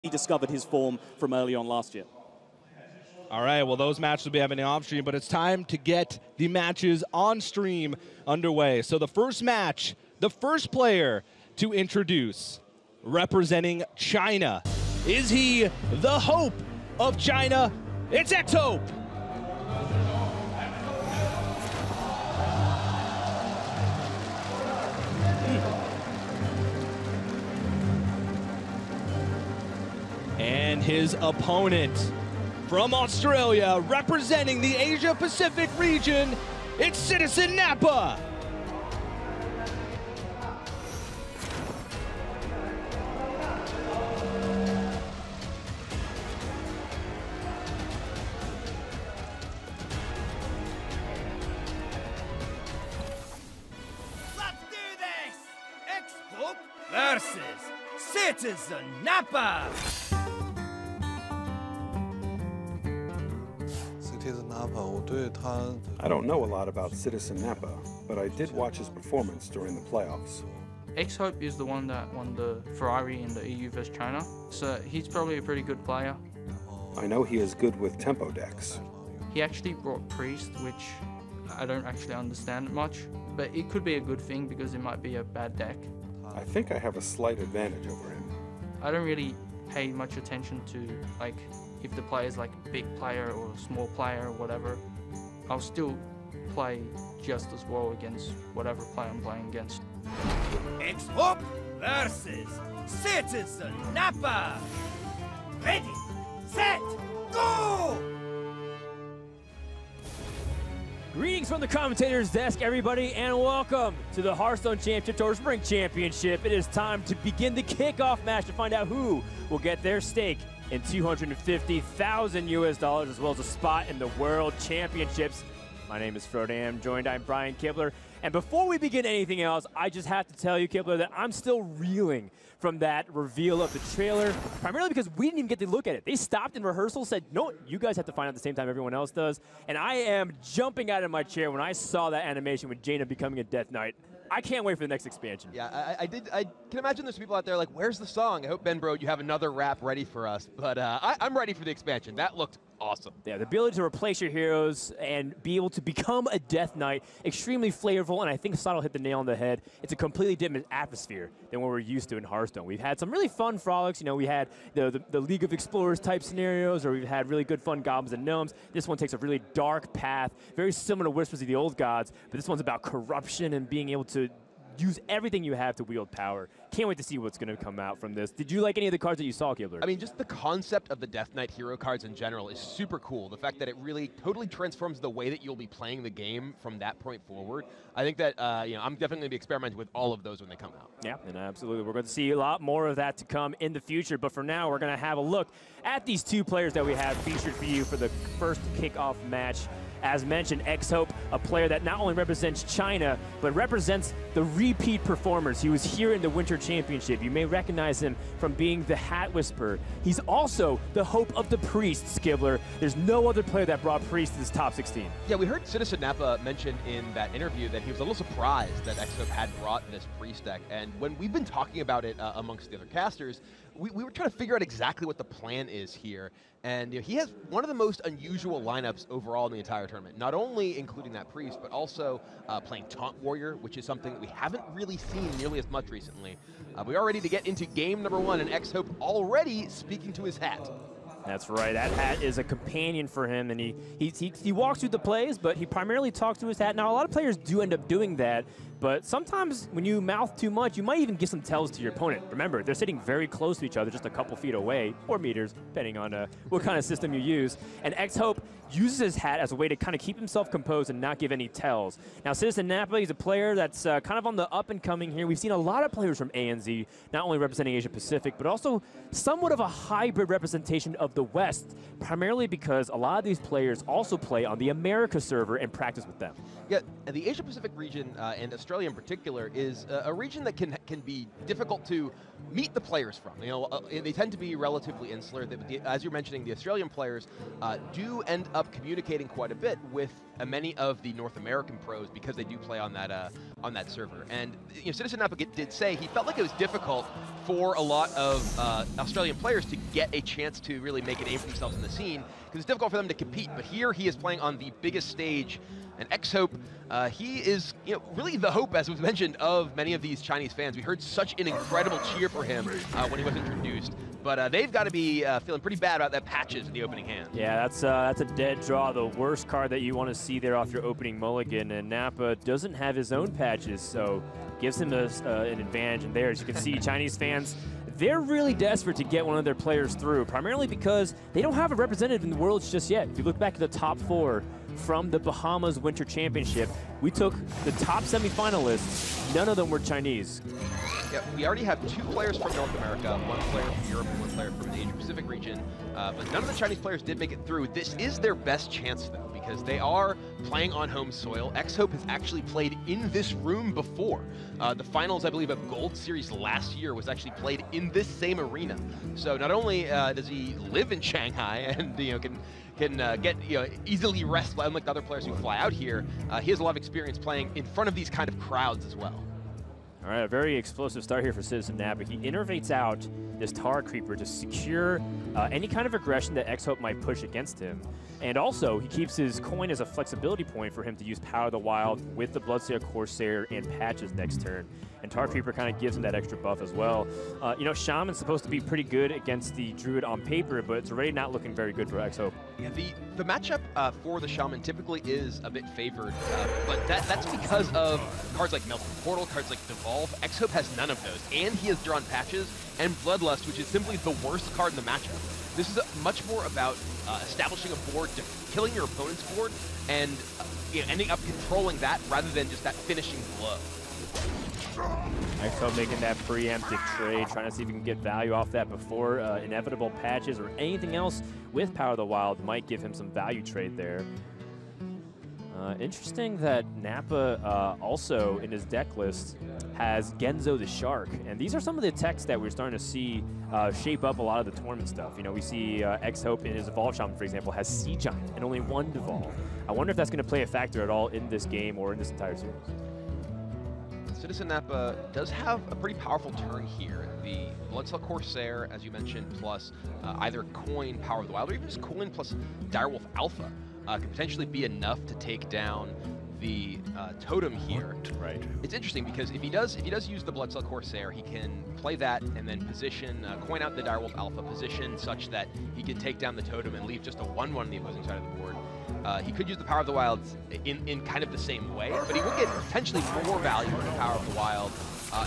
he discovered his form from early on last year. All right, well, those matches will be happening off stream, but it's time to get the matches on stream underway. So the first match, the first player to introduce, representing China. Is he the hope of China? It's XHope. And his opponent from Australia, representing the Asia-Pacific region, it's CitizenNappa. Let's do this! XHope versus CitizenNappa! I don't know a lot about CitizenNappa, but I did watch his performance during the playoffs. XHope is the one that won the Ferrari in the EU vs China, so he's probably a pretty good player. I know he is good with tempo decks. He actually brought Priest, which I don't actually understand much, but it could be a good thing because it might be a bad deck. I think I have a slight advantage over him. I don't really pay much attention to like if the player is like a big player or a small player or whatever. I'll still play just as well against whatever player I'm playing against. XHope versus CitizenNappa! Ready, set, go! Greetings from the commentator's desk, everybody, and welcome to the Hearthstone Championship Tour Spring Championship. It is time to begin the kickoff match to find out who will get their stake in $250,000 US, as well as a spot in the World Championships. My name is Frodan. I'm joined by Brian Kibler. And before we begin anything else, I just have to tell you, Kibler, that I'm still reeling from that reveal of the trailer, primarily because we didn't even get to look at it. They stopped in rehearsal, said, no, you guys have to find out at the same time everyone else does. And I am jumping out of my chair when I saw that animation with Jaina becoming a Death Knight. I can't wait for the next expansion. Yeah, I can imagine there's people out there like, where's the song? I hope, Ben Bro, you have another rap ready for us. But I'm ready for the expansion. That looked awesome. Yeah, the ability to replace your heroes and be able to become a Death Knight, extremely flavorful, and I think Saddle hit the nail on the head. It's a completely different atmosphere than what we're used to in Hearthstone. We've had some really fun frolics. You know, we had the League of Explorers type scenarios, or we've had really good fun goblins and gnomes. This one takes a really dark path, very similar to Whispers of the Old Gods, but this one's about corruption and being able to use everything you have to wield power. Can't wait to see what's going to come out from this. Did you like any of the cards that you saw, Kibler? I mean, just the concept of the Death Knight hero cards in general is super cool. The fact that it really totally transforms the way that you'll be playing the game from that point forward. I think that, you know, I'm definitely going to be experimenting with all of those when they come out. Yeah, and absolutely. We're going to see a lot more of that to come in the future. But for now, we're going to have a look at these two players that we have featured for you for the first kickoff match. As mentioned, XHope, a player that not only represents China, but represents the repeat performers. He was here in the Winter Championship. You may recognize him from being the Hat Whisperer. He's also the hope of the Priests, Kibler. There's no other player that brought Priest to this top 16. Yeah, we heard CitizenNappa mention in that interview that he was a little surprised that XHope had brought this Priest deck. And when we've been talking about it amongst the other casters, we were trying to figure out exactly what the plan is here. And you know, he has one of the most unusual lineups overall in the entire tournament, not only including that Priest, but also playing Taunt Warrior, which is something that we haven't really seen nearly as much recently. We are ready to get into game number one, and XHope already speaking to his hat. That's right. That hat is a companion for him, and he walks through the plays, but he primarily talks to his hat. Now, a lot of players do end up doing that, but sometimes when you mouth too much, you might even give some tells to your opponent. Remember, they're sitting very close to each other, just a couple feet away, or meters, depending on what kind of system you use. And XHope uses his hat as a way to kind of keep himself composed and not give any tells. Now, CitizenNappa, he's a player that's kind of on the up and coming here. We've seen a lot of players from ANZ, not only representing Asia Pacific, but also somewhat of a hybrid representation of the West, primarily because a lot of these players also play on the America server and practice with them. Yeah, the Asia Pacific region and Australia in particular is a region that can be difficult to meet the players from. You know, they tend to be relatively insular. As you're mentioning, the Australian players do end up communicating quite a bit with many of the North American pros because they do play on that server. And you know, CitizenNappa did say he felt like it was difficult for a lot of Australian players to get a chance to really make a name for themselves in the scene because it's difficult for them to compete. But here he is playing on the biggest stage. And XHope, he is, you know, really the hope, as was mentioned, of many of these Chinese fans. We heard such an incredible cheer for him when he was introduced. But they've got to be feeling pretty bad about that patches in the opening hand. Yeah, that's a dead draw, the worst card that you want to see there off your opening mulligan. And Nappa doesn't have his own patches, so gives him an advantage. And there, as you can see, Chinese fans, they're really desperate to get one of their players through, primarily because they don't have a representative in the Worlds just yet. If you look back at the top 4 from the Bahamas Winter Championship, we took the top semifinalists. None of them were Chinese. Yeah, we already have 2 players from North America, 1 player from Europe, and 1 player from the Asia-Pacific region, but none of the Chinese players did make it through. This is their best chance, though, because they are playing on home soil. XHope has actually played in this room before. The finals, I believe, of Gold Series last year was actually played in this same arena. So not only does he live in Shanghai and can get easily rest, unlike the other players who fly out here, he has a lot of experience playing in front of these kind of crowds as well. All right, a very explosive start here for CitizenNappa. He innervates out this Tar Creeper to secure any kind of aggression that XHope might push against him. And also, he keeps his coin as a flexibility point for him to use Power of the Wild with the Bloodsail Corsair and Patches next turn. And Tar Creeper kind of gives him that extra buff as well. You know, Shaman's supposed to be pretty good against the Druid on paper, but it's already not looking very good for XHope. Yeah, the matchup for the Shaman typically is a bit favored, but that's because of cards like Melting Portal, cards like Devolve. XHope has none of those, and he has drawn Patches and Bloodlust, which is simply the worst card in the matchup. This is much more about establishing a board, killing your opponent's board, and ending up controlling that rather than just that finishing blow. XHope making that preemptive trade, trying to see if he can get value off that before inevitable Patches or anything else with Power of the Wild might give him some value trade there. Interesting that Nappa also in his deck list has Genzo the Shark, and these are some of the techs that we're starting to see shape up a lot of the tournament stuff. You know, we see XHope in his Evolve Shaman, for example, has Sea Giant and only 1 Devolve. I wonder if that's going to play a factor at all in this game or in this entire series. CitizenNappa does have a pretty powerful turn here. The Bloodsail Corsair, as you mentioned, plus either coin Power of the Wild or even just coin plus Direwolf Alpha could potentially be enough to take down the totem here. Right. It's interesting because if he does use the Bloodsail Corsair, he can play that and then position, coin out the Direwolf Alpha, position such that he can take down the totem and leave just a 1/1 on the opposing side of the board. He could use the Power of the Wild in kind of the same way, but he will get potentially more value from the Power of the Wild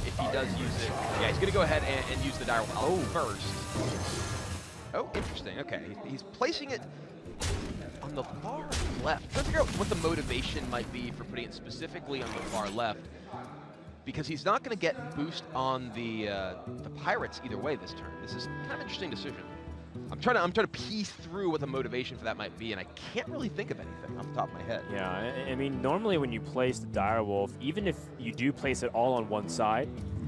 if he does use it. Yeah, he's going to go ahead and use the Direwolf Alpha first. Oh, interesting. Okay, he's placing it on the far left. Trying to figure out what the motivation might be for putting it specifically on the far left, because he's not going to get boost on the Pirates either way this turn. This is kind of an interesting decision. I'm trying to piece through what the motivation for that might be, and I can't really think of anything off the top of my head. Yeah, I mean, normally when you place the Direwolf, even if you do place it all on one side,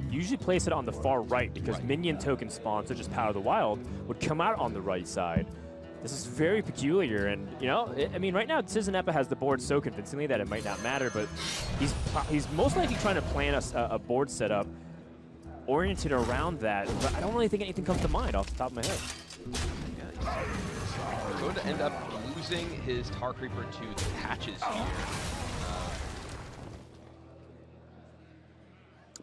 you usually place it on the far right because minion token spawns, such as Power of the Wild, would come out on the right side. This is very peculiar, and you know, I mean, right now CitizenNappa has the board so convincingly that it might not matter, but he's most likely trying to plan a board setup oriented around that, but I don't really think anything comes to mind off the top of my head. Yeah, he's going to end up losing his Tar Creeper to the Patches here.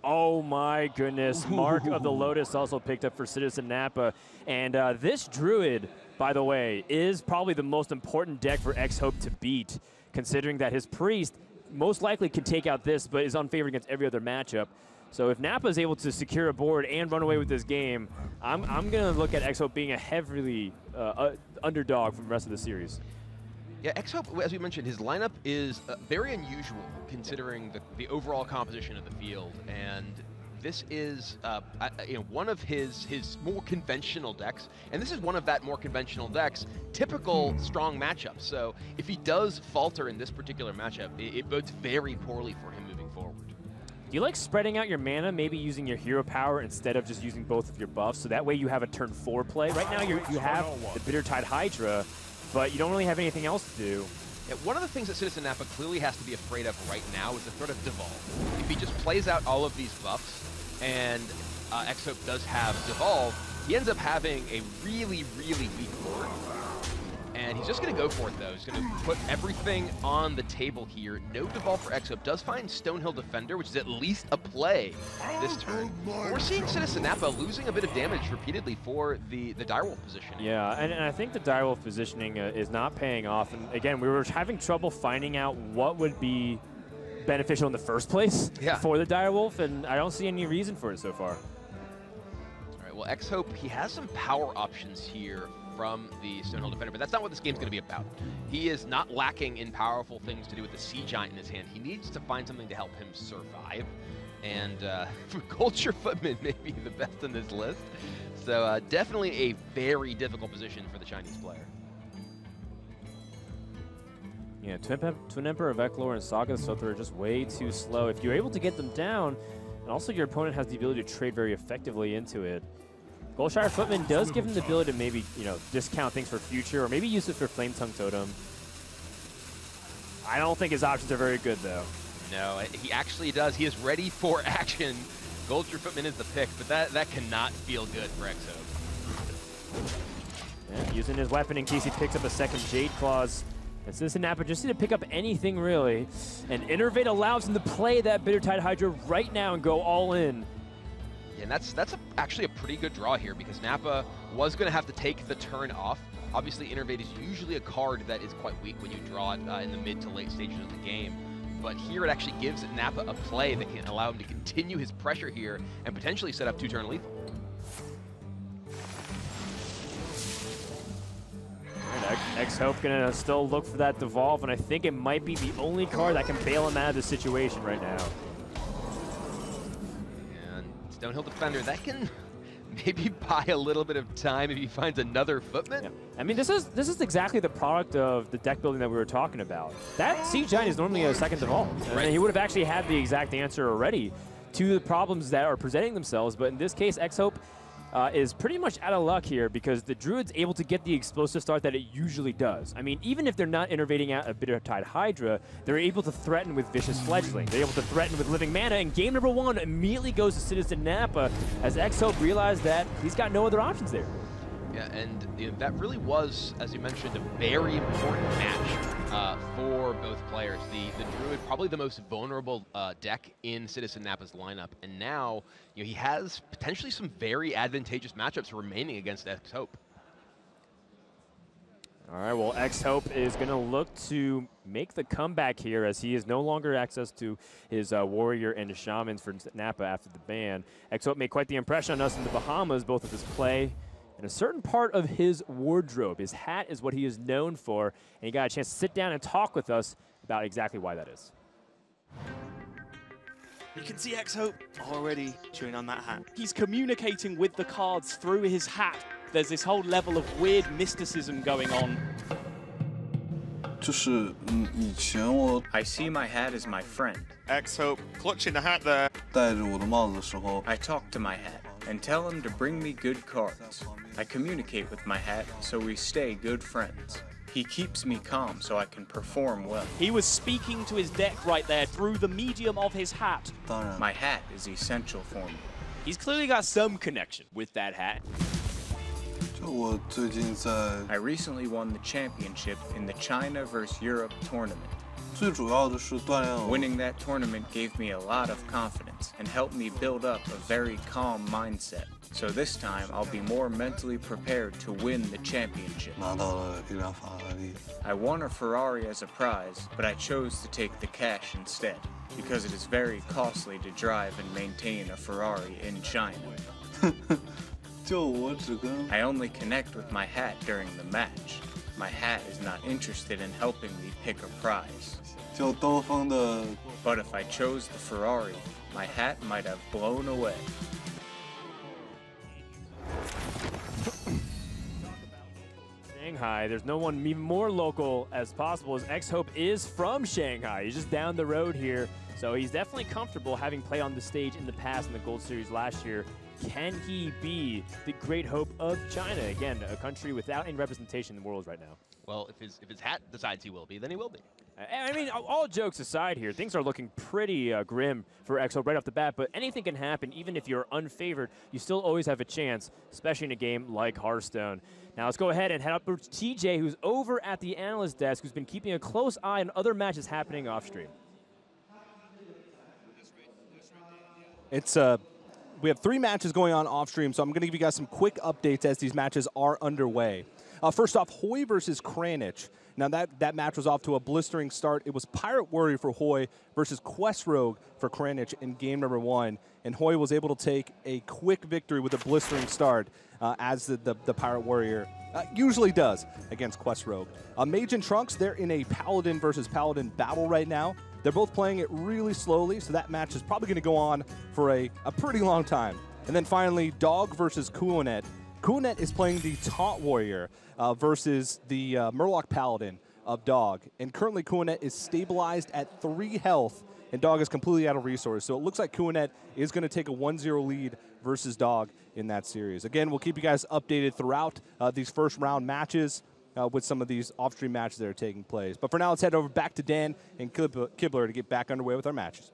Oh my goodness, Mark of the Lotus also picked up for CitizenNappa, and this Druid, by the way, is probably the most important deck for XHope to beat, considering that his Priest most likely can take out this, but is unfavored against every other matchup. So if Nappa is able to secure a board and run away with this game, I'm going to look at XHope being a heavily underdog from the rest of the series. Yeah, XHope, as we mentioned, his lineup is very unusual considering the overall composition of the field, and this is one of his more conventional decks, and this is one of that more conventional decks, typical strong matchups. So if he does falter in this particular matchup, it bodes very poorly for him moving forward. Do you like spreading out your mana, maybe using your hero power instead of just using both of your buffs, so that way you have a turn 4 play? Right now you have the Bittertide Hydra, but you don't really have anything else to do. Yeah, one of the things that CitizenNappa clearly has to be afraid of right now is the threat of Devolve. If he just plays out all of these buffs, and XHope does have Devolve, he ends up having a really, really weak board. And he's just going to go for it, though. He's going to put everything on the table here. No Devolve for XHope. Does find Stonehill Defender, which is at least a play this turn. We're seeing CitizenNappa losing a bit of damage repeatedly for the Direwolf positioning. Yeah, and I think the Direwolf positioning is not paying off. And again, we were having trouble finding out what would be beneficial in the first place for the Direwolf, and I don't see any reason for it so far. All right, well, XHope, he has some power options here from the Stonehill Defender, but that's not what this game's going to be about. He is not lacking in powerful things to do with the Sea Giant in his hand. He needs to find something to help him survive, and Culture Footman may be the best on this list. So definitely a very difficult position for the Chinese player. Yeah, Twin Emperor, Veclor, and Saga Sothra are just way too slow. If you're able to get them down, and also your opponent has the ability to trade very effectively into it, Goldshire Footman does give him the ability to maybe, discount things for future, or maybe use it for Flame Tongue Totem. I don't think his options are very good, though. No, he actually does. He is ready for action. Goldshire Footman is the pick, but that cannot feel good for XHope. Yeah, using his weapon in case he picks up a second Jade Claws. And CitizenNappa just need to pick up anything, really. And Innervate allows him to play that Bittertide Hydra right now and go all in. And that's actually a pretty good draw here, because Nappa was going to have to take the turn off. Obviously, Innervate is usually a card that is quite weak when you draw it in the mid to late stages of the game. But here it actually gives Nappa a play that can allow him to continue his pressure here and potentially set up 2-turn lethal. XHope gonna still look for that Devolve, and I think it might be the only card that can bail him out of this situation right now. Stonehill Defender, that can maybe buy a little bit of time if he finds another Footman. Yeah. I mean, this is exactly the product of the deck building that we were talking about. That Sea Giant is normally a second Devolve. Right. And he would have actually had the exact answer already to the problems that are presenting themselves, but in this case, XHope is pretty much out of luck here, because the Druid's able to get the explosive start that it usually does. I mean, even if they're not innervating out a Bittertide Hydra, they're able to threaten with Vicious Fledgling. They're able to threaten with Living Mana, and game number 1 immediately goes to CitizenNappa as XHope realized that he's got no other options there. Yeah, and that really was, as you mentioned, a very important match for both players. The Druid, probably the most vulnerable deck in CitizenNappa's lineup, and now he has potentially some very advantageous matchups remaining against XHope. All right, well, XHope is going to look to make the comeback here, as he has no longer access to his Warrior and his Shamans for Nappa after the ban. XHope made quite the impression on us in the Bahamas, both of his play and a certain part of his wardrobe. His hat is what he is known for, and he got a chance to sit down and talk with us about exactly why that is. You can see XHope already chewing on that hat. He's communicating with the cards through his hat. There's this whole level of weird mysticism going on. I see my hat as my friend. XHope clutching the hat there. I talk to my hat and tell him to bring me good cards. I communicate with my hat so we stay good friends. He keeps me calm so I can perform well. He was speaking to his deck right there through the medium of his hat. My hat is essential for me. He's clearly got some connection with that hat. I recently won the championship in the China vs. Europe tournament. Winning that tournament gave me a lot of confidence and helped me build up a very calm mindset. So this time I'll be more mentally prepared to win the championship. I won a Ferrari as a prize, but I chose to take the cash instead, because it is very costly to drive and maintain a Ferrari in China. I only connect with my hat during the match. My hat is not interested in helping me pick a prize. But if I chose the Ferrari, my hat might have blown away. Shanghai, there's no one even more local as possible, as XHope is from Shanghai. He's just down the road here. So he's definitely comfortable having played on the stage in the past in the Gold Series last year. Can he be the great hope of China? Again, a country without any representation in the world right now. Well, if his hat decides he will be, then he will be. I mean, all jokes aside here, things are looking pretty grim for XHope right off the bat, but anything can happen. Even if you're unfavored, you still always have a chance, especially in a game like Hearthstone. Now let's go ahead and head up to TJ, who's over at the analyst desk, who's been keeping a close eye on other matches happening off stream. It's we have 3 matches going on off stream, so I'm going to give you guys some quick updates as these matches are underway. First off, Hoy versus Kranich. Now that match was off to a blistering start. It was Pirate Warrior for Hoy versus Quest Rogue for Kranich in game number 1. And Hoy was able to take a quick victory with a blistering start, as the Pirate Warrior usually does against Quest Rogue. Mage and Trunks, they're in a Paladin versus Paladin battle right now. They're both playing it really slowly, so that match is probably going to go on for a pretty long time. And then finally, Dog versus Kuonet. Kuonet is playing the Taunt Warrior versus the Murloc Paladin of Dog. And currently Kuonet is stabilized at 3 health, and Dog is completely out of resource. So it looks like Kuonet is going to take a 1-0 lead versus Dog in that series. Again, we'll keep you guys updated throughout these first round matches with some of these off-stream matches that are taking place. But for now, let's head over back to Dan and Kibler to get back underway with our matches.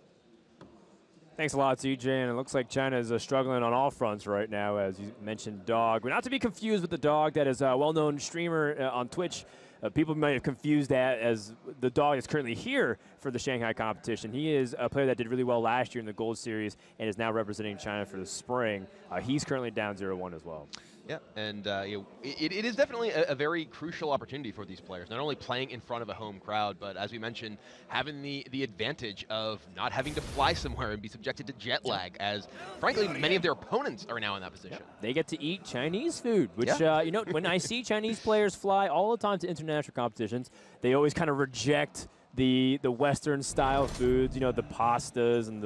Thanks a lot, CJ, and it looks like China is struggling on all fronts right now, as you mentioned, Dog. But not to be confused with the Dog that is a well-known streamer on Twitch. People might have confused that as the Dog that's currently here for the Shanghai competition. He is a player that did really well last year in the Gold Series and is now representing China for the spring. He's currently down 0-1 as well. Yeah, and it is definitely a very crucial opportunity for these players, not only playing in front of a home crowd, but as we mentioned, having the advantage of not having to fly somewhere and be subjected to jet lag, as frankly, many of their opponents are now in that position. Yeah. They get to eat Chinese food, which, you know, when I see Chinese players fly all the time to international competitions, they always kind of reject the Western style foods, you know, the pastas and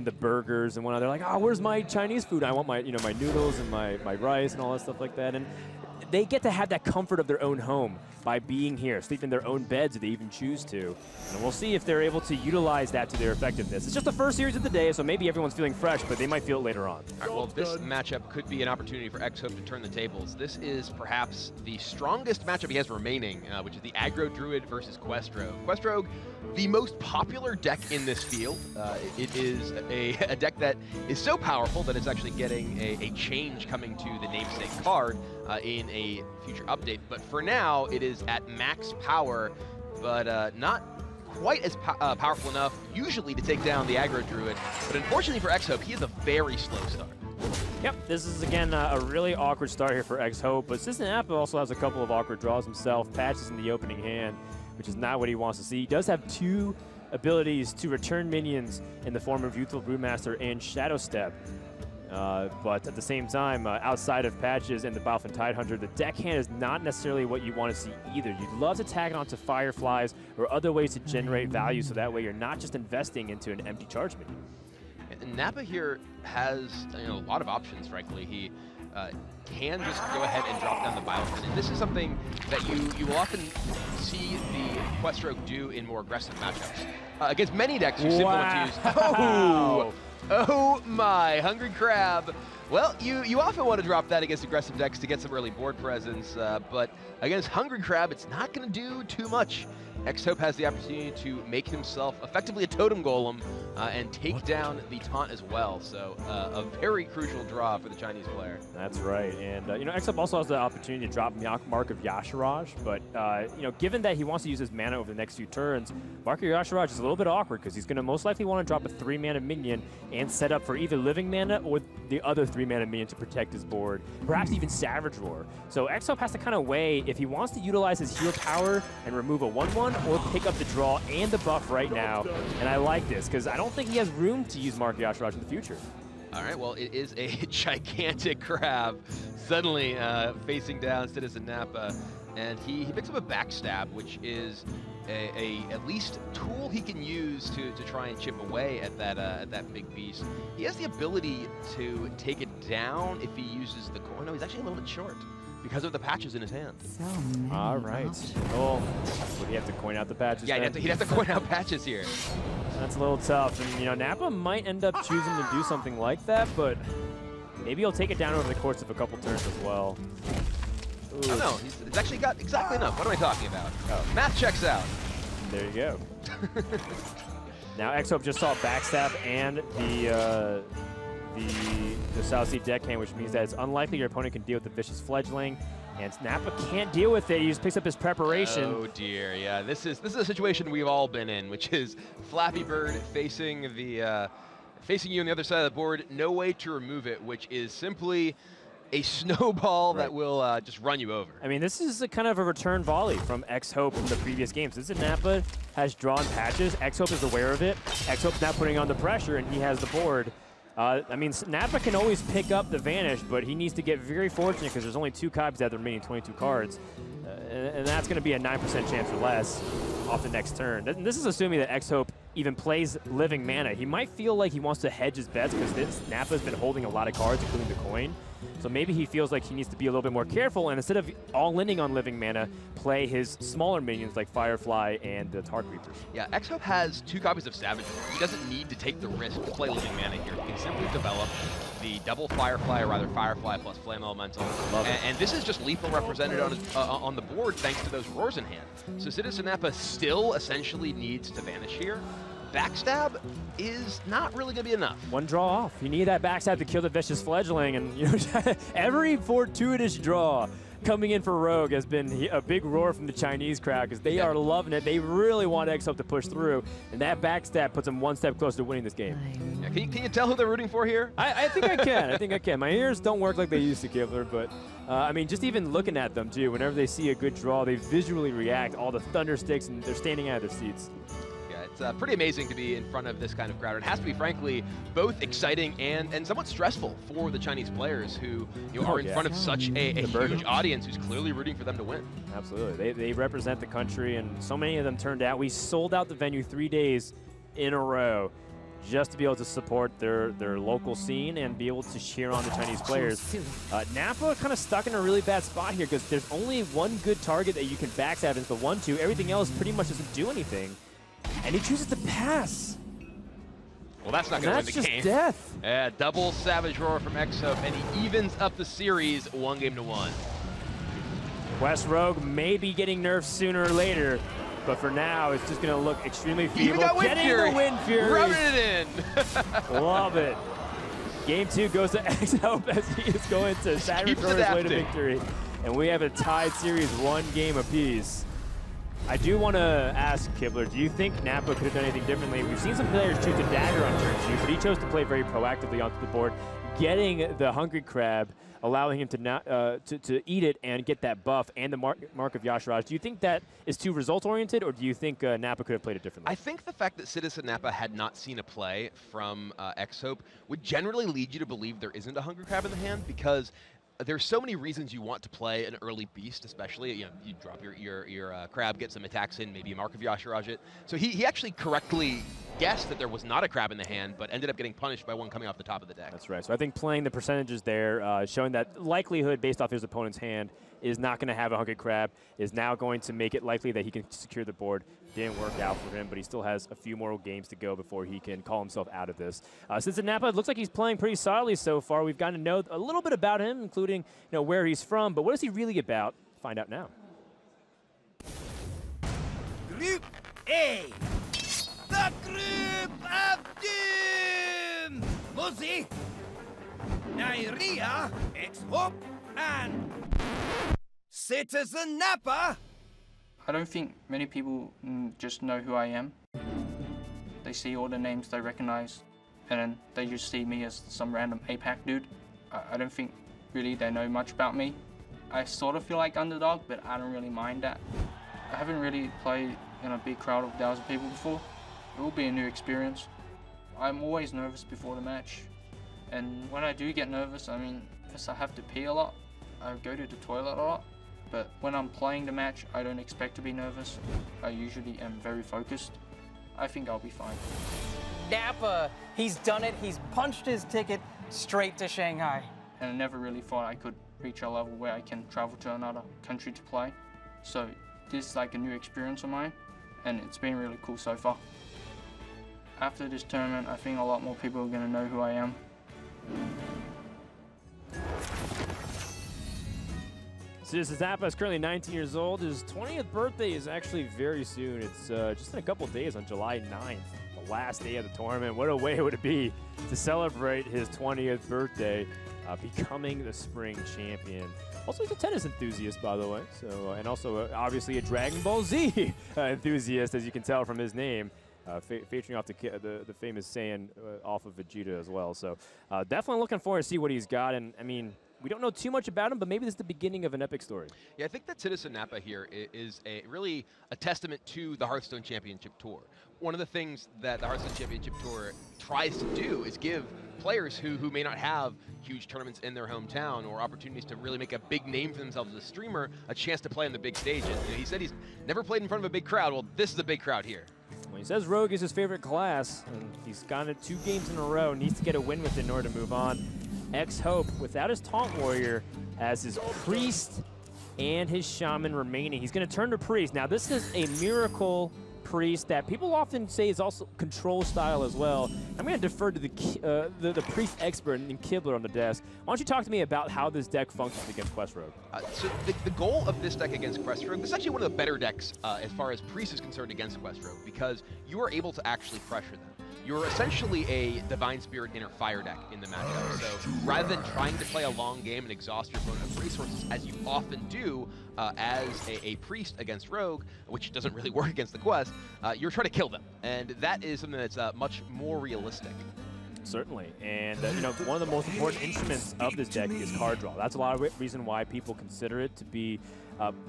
the burgers and whatnot. They're like, oh, where's my Chinese food? I want my my noodles and my rice and all that stuff like that. And they get to have that comfort of their own home by being here, sleep in their own beds if they even choose to. And we'll see if they're able to utilize that to their effectiveness. It's just the first series of the day, so maybe everyone's feeling fresh, but they might feel it later on. All right, well, this matchup could be an opportunity for XHope to turn the tables. This is perhaps the strongest matchup he has remaining, which is the Aggro Druid versus Quest Rogue. Quest Rogue, the most popular deck in this field. It is a deck that is so powerful that it's actually getting a change coming to the namesake card in a future update. But for now, it is at max power, but not quite as powerful enough usually to take down the Aggro Druid. But unfortunately for XHope, he has a very slow start. Yep, this is, again, a really awkward start here for XHope, but CitizenNappa also has a couple of awkward draws himself. Patches in the opening hand, which is not what he wants to see. He does have 2 abilities to return minions in the form of Youthful Brewmaster and Shadow Step. But at the same time, outside of Patches and the Balfin Tidehunter, the deckhand is not necessarily what you want to see either. You'd love to tag onto Fireflies or other ways to generate value, so that way you're not just investing into an empty charge minion. And Nappa here has a lot of options, frankly. He can just go ahead and drop down the Biofin. And this is something that you will often see the Quest Rogue do in more aggressive matchups. Against many decks, you simply want to use... Oh my, Hungry Crab. Well, you often want to drop that against aggressive decks to get some early board presence, but against Hungry Crab, it's not going to do too much. XHope has the opportunity to make himself effectively a totem golem and take down the taunt as well. So a very crucial draw for the Chinese player. That's right. And, XHope also has the opportunity to drop Mark of Yasharaj. But, given that he wants to use his mana over the next few turns, Mark of Yasharaj is a little bit awkward because he's going to most likely want to drop a 3-mana minion and set up for either living mana or the other 3-mana minion to protect his board. Perhaps even Savage Roar. So XHope has to kind of weigh if he wants to utilize his heal power and remove a 1/1 or pick up the draw and the buff right now. And I like this because I don't think he has room to use Mark Yasharaj in the future. All right, well, it is a gigantic crab suddenly facing down CitizenNappa, and he picks up a backstab, which is a at least tool he can use to try and chip away at that big beast. He has the ability to take it down if he uses the coin. No, he's actually a little bit short because of the patches in his hand. All right. Oh, would he have to coin out the patches? Yeah, he'd have to coin out patches here. That's a little tough. And, you know, Nappa might end up choosing to do something like that, but maybe he'll take it down over the course of a couple turns as well. Ooh. Oh, no, he's actually got exactly enough. What am I talking about? Oh. Math checks out. There you go. Now XHope just saw backstab and the South Sea deckhand, which means that it's unlikely your opponent can deal with the vicious fledgling, and Nappa can't deal with it. He just picks up his preparation. Oh dear, yeah. This is a situation we've all been in, which is Flappy Bird facing the facing you on the other side of the board, no way to remove it, which is simply a snowball that will just run you over. I mean, this is a kind of a return volley from XHope from the previous games. CitizenNappa has drawn patches. XHope is aware of it. XHope's now putting on the pressure, and he has the board. I mean, Nappa can always pick up the Vanish, but he needs to get very fortunate because there's only 2 copies out of the remaining 22 cards. And that's going to be a 9% chance or less off the next turn. And this is assuming that XHope even plays Living Mana. He might feel like he wants to hedge his bets because Nappa's been holding a lot of cards, including the coin. So maybe he feels like he needs to be a little bit more careful, and instead of all-inning on Living Mana, play his smaller minions like Firefly and the Tar Creepers. Yeah, XHope has 2 copies of Savage. He doesn't need to take the risk to play Living Mana here. He can simply develop the double Firefly, or rather Firefly plus Flame Elemental. And this is just lethal represented on the board thanks to those Roars in hand. So CitizenNappa still essentially needs to vanish here. Backstab is not really going to be enough. One draw off. You need that backstab to kill the vicious fledgling, and you know, every fortuitous draw coming in for Rogue has been a big roar from the Chinese crowd because they are loving it. They really want XHope to push through, and that backstab puts them one step closer to winning this game. Yeah, can you tell who they're rooting for here? I think I can. I think I can. My ears don't work like they used to, Kibler, but I mean, just even looking at them too, whenever they see a good draw, they visually react. All the thunder sticks, and they're standing out of their seats. It's pretty amazing to be in front of this kind of crowd. It has to be, frankly, both exciting and somewhat stressful for the Chinese players who are in front of such a huge audience who's clearly rooting for them to win. Absolutely. They represent the country, and so many of them turned out. We sold out the venue 3 days in a row just to be able to support their local scene and be able to cheer on the Chinese players. Nappa kind of stuck in a really bad spot here because there's only one good target that you can backstab into the 1-2. Everything else pretty much doesn't do anything. And he chooses to pass. Well, that's not going to win the game. That's just death. Yeah, double Savage Roar from XHope, and he evens up the series 1-1. West Rogue may be getting nerfed sooner or later, but for now, it's just going to look extremely feeble. Getting the Wind Fury. Rubbing it in. Love it. Game 2 goes to XHope as he is going to Savage Roar's way to victory. And we have a tied series, 1 game apiece. I do want to ask Kibler, do you think Nappa could have done anything differently? We've seen some players choose to dagger on turn 2, but he chose to play very proactively onto the board, getting the Hungry Crab, allowing him to eat it and get that buff and the mark of Yasharaj. Do you think that is too result-oriented, or do you think Nappa could have played it differently? I think the fact that CitizenNappa had not seen a play from XHope would generally lead you to believe there isn't a Hungry Crab in the hand, because there's so many reasons you want to play an early beast, especially. You drop your crab, get some attacks in, maybe a Mark of Yasharaj it. So he actually correctly guessed that there was not a crab in the hand, but ended up getting punished by one coming off the top of the deck. That's right. So I think playing the percentages there, showing that likelihood based off his opponent's hand is not going to have a Hungry Crab, is now going to make it likely that he can secure the board. Didn't work out for him, but he still has a few more games to go before he can call himself out of this. CitizenNappa, it looks like he's playing pretty solidly so far. We've gotten to know a little bit about him, including where he's from, but what is he really about? Find out now. Group A, the Group of Doom! Muzzy, Nyria, XHope, and CitizenNappa. I don't think many people just know who I am. They see all the names they recognize, and then they just see me as some random APAC dude. I don't think really they know much about me. I sort of feel like underdog, but I don't really mind that. I haven't really played in a big crowd of 1,000 people before. It will be a new experience. I'm always nervous before the match, and when I do get nervous, I mean, because I have to pee a lot, I go to the toilet a lot. But when I'm playing the match, I don't expect to be nervous. I usually am very focused. I think I'll be fine. Nappa, he's done it. He's punched his ticket straight to Shanghai. And I never really thought I could reach a level where I can travel to another country to play. So this is like a new experience of mine, and it's been really cool so far. after this tournament, I think a lot more people are going to know who I am. CitizenNappa is currently 19 years old. His 20th birthday is actually very soon. It's just in a couple days on July 9th, the last day of the tournament. What a way would it be to celebrate his 20th birthday, becoming the spring champion. Also, he's a tennis enthusiast, by the way. So, and also, obviously, a Dragon Ball Z enthusiast, as you can tell from his name. Featuring off the famous Saiyan off of Vegeta as well. So definitely looking forward to see what he's got. And I mean, we don't know too much about him, but maybe this is the beginning of an epic story. Yeah, I think that CitizenNappa here is really a testament to the Hearthstone Championship Tour. One of the things that the Hearthstone Championship Tour tries to do is give players who may not have huge tournaments in their hometown or opportunities to really make a big name for themselves as a streamer a chance to play on the big stages. You know, he said he's never played in front of a big crowd. Well, this is a big crowd here. Well, he says Rogue is his favorite class, and he's gotten it 2 games in a row. Needs to get a win with it in order to move on. XHope, without his Taunt Warrior, as his Priest and his Shaman remaining. He's going to turn to Priest. Now, this is a Miracle Priest that people often say is also control style as well. I'm going to defer to the Priest expert and Kibler on the desk. Why don't you talk to me about how this deck functions against Quest Rogue? So the goal of this deck against Quest Rogue, this is actually one of the better decks as far as Priest is concerned against Quest Rogue, because you are able to actually pressure them. You're essentially a Divine Spirit Inner Fire deck in the matchup. So rather than trying to play a long game and exhaust your opponent with resources, as you often do as a Priest against Rogue, which doesn't really work against the Quest, you're trying to kill them. And that is something that's much more realistic. Certainly, and you know, one of the most important instruments of this deck is card draw. That's a lot of reason why people consider it to be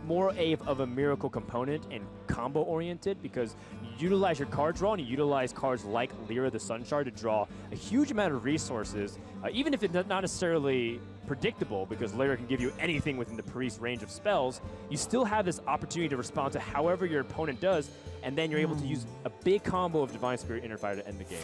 more of a miracle component and combo oriented, because you utilize your card draw and you utilize cards like Lyra the Sunshard to draw a huge amount of resources, even if it's not necessarily predictable, because Lyra can give you anything within the Priest range of spells. You still have this opportunity to respond to however your opponent does, and then you're able to use a big combo of Divine Spirit Inner Fire to end the game.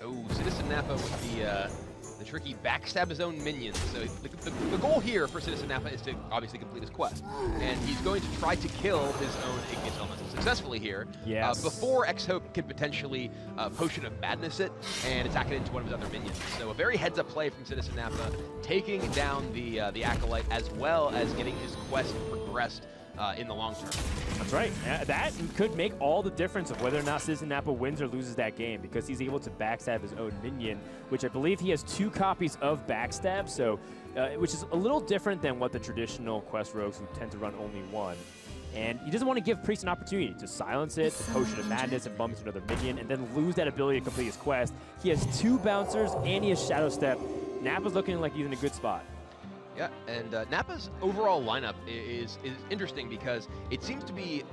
Oh, CitizenNappa with the tricky backstab his own minions. So the goal here for CitizenNappa is to obviously complete his quest. And he's going to try to kill his own Igneous Elemental successfully here. Yes. Before XHope can potentially Potion of Madness it and attack it into one of his other minions. So a very heads-up play from CitizenNappa, taking down the Acolyte as well as getting his quest progressed in the long term. That's right. That could make all the difference of whether or not CitizenNappa wins or loses that game, because he's able to backstab his own minion, which I believe he has 2 copies of backstab, so which is a little different than what the traditional Quest Rogues who tend to run only 1. And he doesn't want to give Priest an opportunity to silence it, to Potion of Madness and bump into another minion, and then lose that ability to complete his quest. He has 2 bouncers and he has Shadow Step. Nappa's looking like he's in a good spot. Yeah, and Nappa's overall lineup is interesting because it seems to be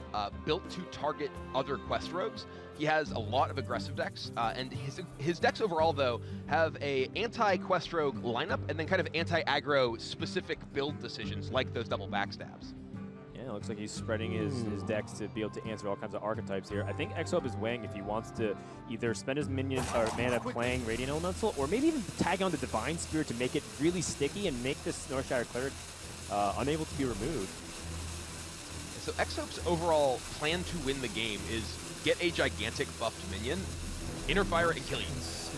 built to target other Quest Rogues. He has a lot of aggressive decks, and his decks overall, though, have a anti-Quest Rogue lineup and then kind of anti-aggro specific build decisions like those double backstabs. Yeah, it looks like he's spreading his decks to be able to answer all kinds of archetypes here. I think XHope is weighing if he wants to either spend his minion or mana playing Radiant Elemental, or maybe even tag on the Divine Spirit to make it really sticky and make this Northshire Cleric unable to be removed. So XHope's overall plan to win the game is get a gigantic buffed minion, Inner Fire, and kill you.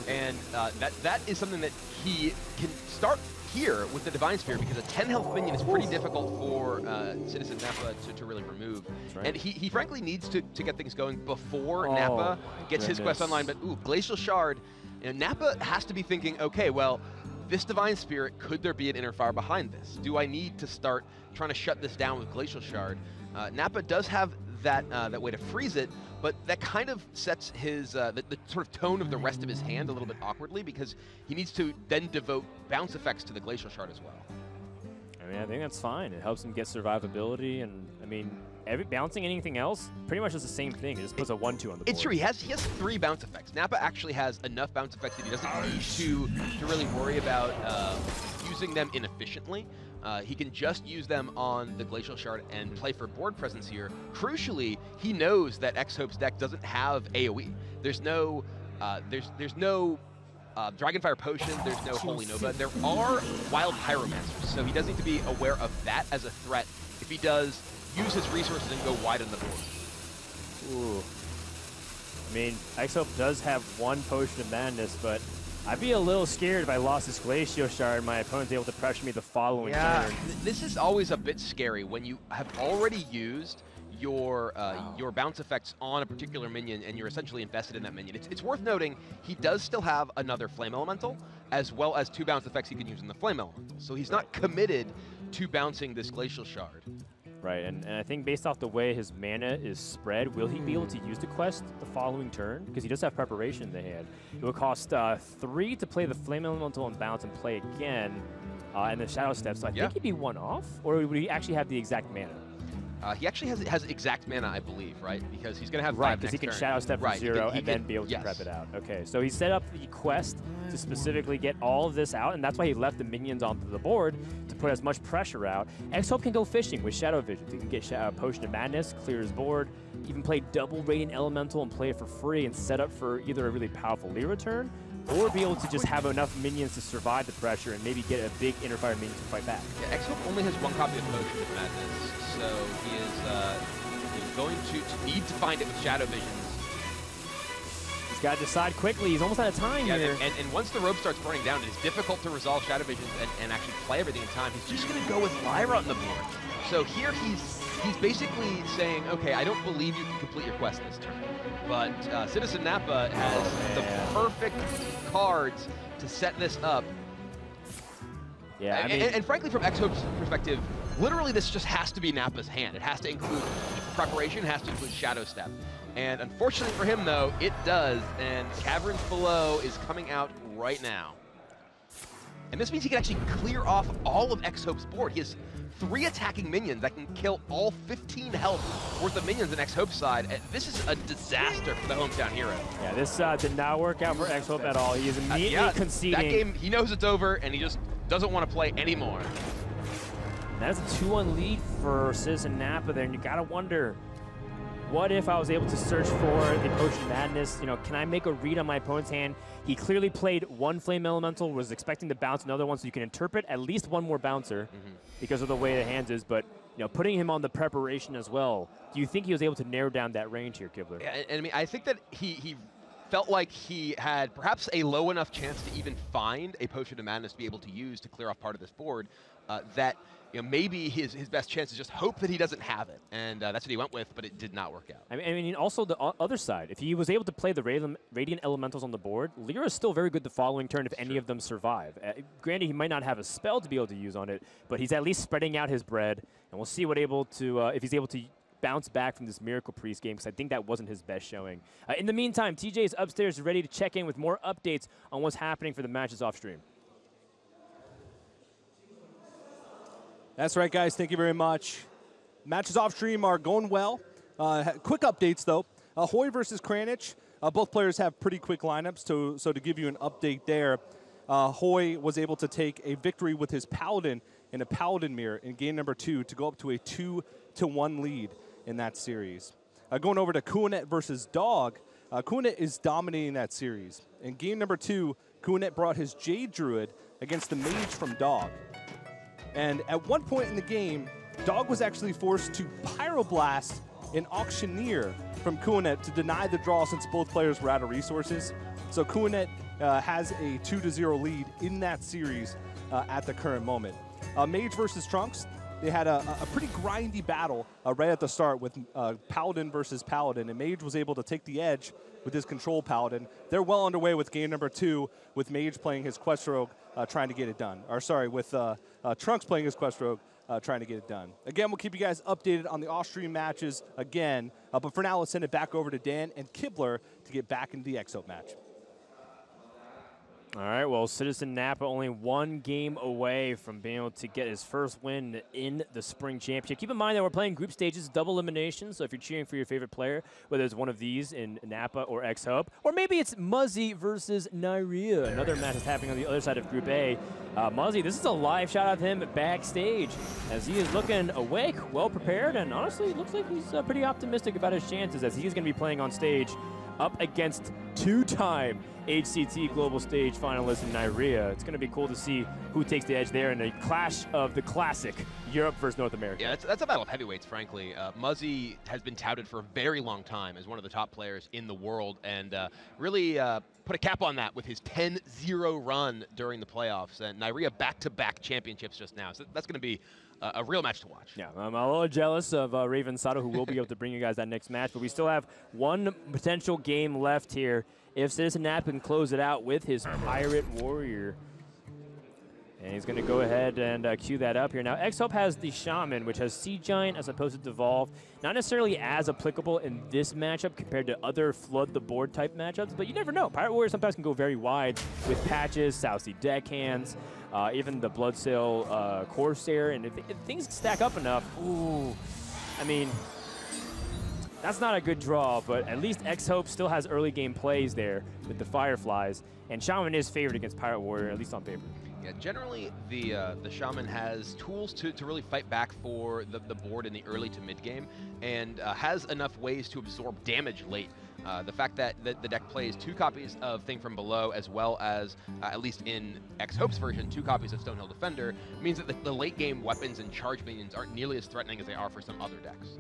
And that is something that he can start here with the Divine Sphere, because a 10 health minion is pretty difficult for CitizenNappa to really remove. Right. And he frankly needs to get things going before Nappa gets his quest online. But ooh, Glacial Shard, and Nappa has to be thinking, okay, well, this Divine Spirit, could there be an Inner Fire behind this? Do I need to start trying to shut this down with Glacial Shard? Nappa does have that way to freeze it, but that kind of sets his the sort of tone of the rest of his hand a little bit awkwardly, because he needs to then devote bounce effects to the Glacial Shard as well. I mean, I think that's fine. It helps him get survivability, and I mean, bouncing anything else pretty much is the same thing. It just puts a 1-2 on the board. It's true. He has 3 bounce effects. Nappa actually has enough bounce effects that he doesn't need to really worry about using them inefficiently. He can just use them on the Glacial Shard and play for board presence here. Crucially, he knows that XHope's deck doesn't have AoE. There's no Dragonfire Potion, there's no Holy Nova. There are Wild Pyromancers, so he does need to be aware of that as a threat if he does use his resources and go wide on the board. Ooh. I mean, XHope does have one Potion of Madness, but I'd be a little scared if I lost this Glacial Shard and my opponent's able to pressure me the following turn. This is always a bit scary when you have already used your bounce effects on a particular minion and you're essentially invested in that minion. It's worth noting he does still have another Flame Elemental as well as 2 bounce effects he can use in the Flame Elemental. So he's not committed to bouncing this Glacial Shard. Right, and I think based off the way his mana is spread, will he be able to use the quest the following turn? Because he does have preparation in the hand. It would cost 3 to play the Flame Elemental and bounce and play again, and then Shadow Step. So I think he'd be 1 off, or would he actually have the exact mana? He actually has exact mana, I believe, right? Because he's going to have 5 right, because he can turn. Shadow Step for 0 and then be able to yes. prep it out. Okay, so he set up the quest to specifically get all of this out, and that's why he left the minions onto the board to put as much pressure out. XHope can go fishing with Shadow Visions. He can get Potion of Madness, clear his board, even play double Radiant Elemental and play it for free and set up for either a really powerful Lyra turn, or be able to just have enough minions to survive the pressure and maybe get a big Inner Fire minion to fight back. Yeah, XHope only has 1 copy of Potion of Madness, so he is he's going to need to find it with Shadow Visions. He's got to decide quickly. He's almost out of time here. And once the rope starts burning down, it is difficult to resolve Shadow Visions and actually play everything in time. He's just going to go with Lyra on the board. So here he's basically saying, okay, I don't believe you can complete your quest this turn. But CitizenNappa has the perfect cards to set this up. Yeah, and frankly, from XHope's perspective, literally this just has to be Nappa's hand. It has to include preparation, it has to include Shadow Step. And unfortunately for him, though, it does, and Caverns Below is coming out right now. And this means he can actually clear off all of XHope's board. He has 3 attacking minions that can kill all 15 health worth of minions on XHope's side. And this is a disaster for the hometown hero. Yeah, this did not work out for XHope at all. He is immediately conceding. That game, he knows it's over, and he just doesn't want to play anymore. That is a 2-1 lead for CitizenNappa there, and you gotta wonder, what if I was able to search for the Potion Madness? You know, can I make a read on my opponent's hand? He clearly played 1 Flame Elemental, was expecting to bounce another one, so you can interpret at least 1 more bouncer because of the way the hands is. But you know, putting him on the preparation as well, do you think he was able to narrow down that range here, Kibler? Yeah, and I mean, I think that he felt like he had perhaps a low enough chance to even find a Potion of Madness to be able to use to clear off part of this board that maybe his best chance is just hope that he doesn't have it. And that's what he went with, but it did not work out. I mean, also the other side, if he was able to play the Radiant Elementals on the board, Lyra is still very good the following turn if any of them survive. Granted, he might not have a spell to be able to use on it, but he's at least spreading out his bread, and we'll see if he's able to bounce back from this Miracle Priest game, because I think that wasn't his best showing. In the meantime, TJ is upstairs ready to check in with more updates on what's happening for the matches off stream. That's right, guys. Thank you very much. Matches off stream are going well. Quick updates, though. Hoy versus Kranich. Both players have pretty quick lineups, so to give you an update there, Hoy was able to take a victory with his Paladin in a Paladin mirror in game number 2 to go up to a 2-1 lead in that series. Going over to Kuanet versus Dog, Kuanet is dominating that series. In game number 2, Kuanet brought his Jade Druid against the Mage from Dog. And at one point in the game, Dog was actually forced to Pyroblast an Auctioneer from Kuanet to deny the draw since both players were out of resources. So Kuanet has a 2-0 lead in that series at the current moment. Mage versus Trunks, they had a pretty grindy battle right at the start with Paladin versus Paladin, and Mage was able to take the edge with his control Paladin. They're well underway with game number 2, with Mage playing his Quest Rogue trying to get it done. Or sorry, with Trunks playing his Quest Rogue trying to get it done. Again, we'll keep you guys updated on the off-stream matches again, but for now, let's send it back over to Dan and Kibler to get back into the XHope match. All right, well, CitizenNappa only 1 game away from being able to get his first win in the Spring Championship. Keep in mind that we're playing group stages, double elimination, so if you're cheering for your favorite player, whether it's one of these in Nappa or XHope, or maybe it's Muzzy versus Nyria, another match that's happening on the other side of Group A. Muzzy, this is a live shot of him backstage as he is looking awake, well prepared, and honestly, it looks like he's pretty optimistic about his chances as he is going to be playing on stage up against two-time HCT Global Stage finalist Nyria. It's going to be cool to see who takes the edge there in a clash of the classic Europe versus North America. Yeah, that's a battle of heavyweights, frankly. Muzzy has been touted for a very long time as one of the top players in the world, and really put a cap on that with his 10-0 run during the playoffs. And Nyria back-to-back championships just now. So that's going to be a real match to watch. Yeah, I'm a little jealous of Raven Sato, who will be able to bring you guys that next match, but we still have one potential game left here. If CitizenNappa can close it out with his Pirate Warrior. And he's going to go ahead and cue that up here. Now, XHope has the Shaman, which has Sea Giant as opposed to Devolve. Not necessarily as applicable in this matchup compared to other Flood the Board type matchups, but you never know. Pirate Warrior sometimes can go very wide with patches, South Sea Deckhands, even the Bloodsail Corsair. And if things stack up enough, ooh, I mean, that's not a good draw, but at least XHope still has early game plays there with the Fireflies. And Shaman is favored against Pirate Warrior, at least on paper. Yeah, generally the Shaman has tools to really fight back for the board in the early to mid game, and has enough ways to absorb damage late. The fact that the deck plays 2 copies of Thing from Below, as well as, at least in XHope's version, 2 copies of Stonehill Defender, means that the late game weapons and charge minions aren't nearly as threatening as they are for some other decks.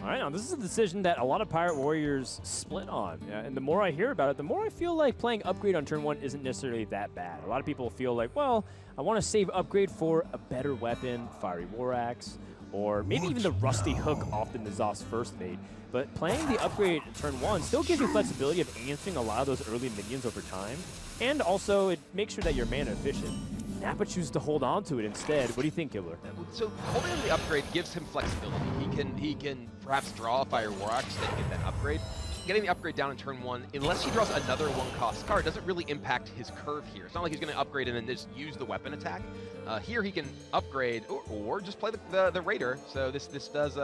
All right, now this is a decision that a lot of Pirate Warriors split on. And the more I hear about it, the more I feel like playing Upgrade on turn 1 isn't necessarily that bad. A lot of people feel like, well, I want to save Upgrade for a better weapon, Fiery War Axe, or maybe even the Rusty Hook off the N'Zoth's first mate. But playing the Upgrade in turn 1 still gives you flexibility of answering a lot of those early minions over time. And also, it makes sure that you're mana efficient. Nappa chooses to hold on to it instead. What do you think, Kibler? So holding on to the upgrade gives him flexibility. He can perhaps draw a Fire War Axe, then get that upgrade. Getting the upgrade down in turn 1, unless he draws another 1-cost card, doesn't really impact his curve here. It's not like he's going to upgrade and then just use the weapon attack. Here he can upgrade or just play the Raider. So this does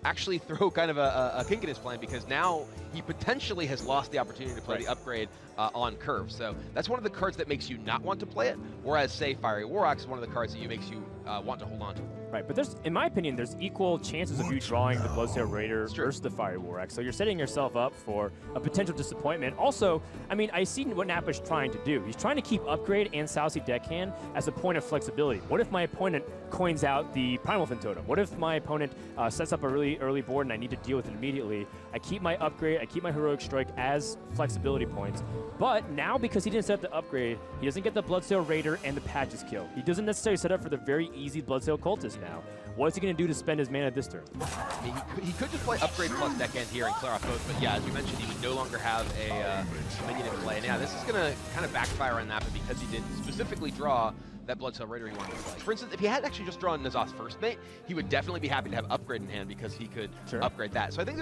actually throw kind of a kink in his plan, because now he potentially has lost the opportunity to play the upgrade on curve. So that's one of the cards that makes you not want to play it, whereas, say, Fiery War Axe is one of the cards that makes you want to hold on to. Right, but there's, in my opinion, there's equal chances of you drawing the Bloodsail Raider versus the Fiery War Axe. So you're setting yourself up for a potential disappointment. Also, I mean, I see what Nappa's trying to do. He's trying to keep Upgrade and South Sea Deckhand as a point of flexibility. What if my opponent coins out the Primal Fin Totem? What if my opponent sets up a really early board and I need to deal with it immediately? I keep my Upgrade, I keep my Heroic Strike as flexibility points. But now, because he didn't set up the Upgrade, he doesn't get the Bloodsail Raider and the Patches kill. He doesn't necessarily set up for the very easy Bloodsail Cultist now. What is he going to do to spend his mana this turn? He could just play Upgrade plus Deckhand here and clear off both, but yeah, as you mentioned, he would no longer have a minion in play. And yeah, this is going to kind of backfire on Nappa because he did specifically draw that Bloodsail Raider he wanted to play. For instance, if he had actually just drawn N'Zoth's first mate, he would definitely be happy to have Upgrade in hand because he could upgrade that. So I think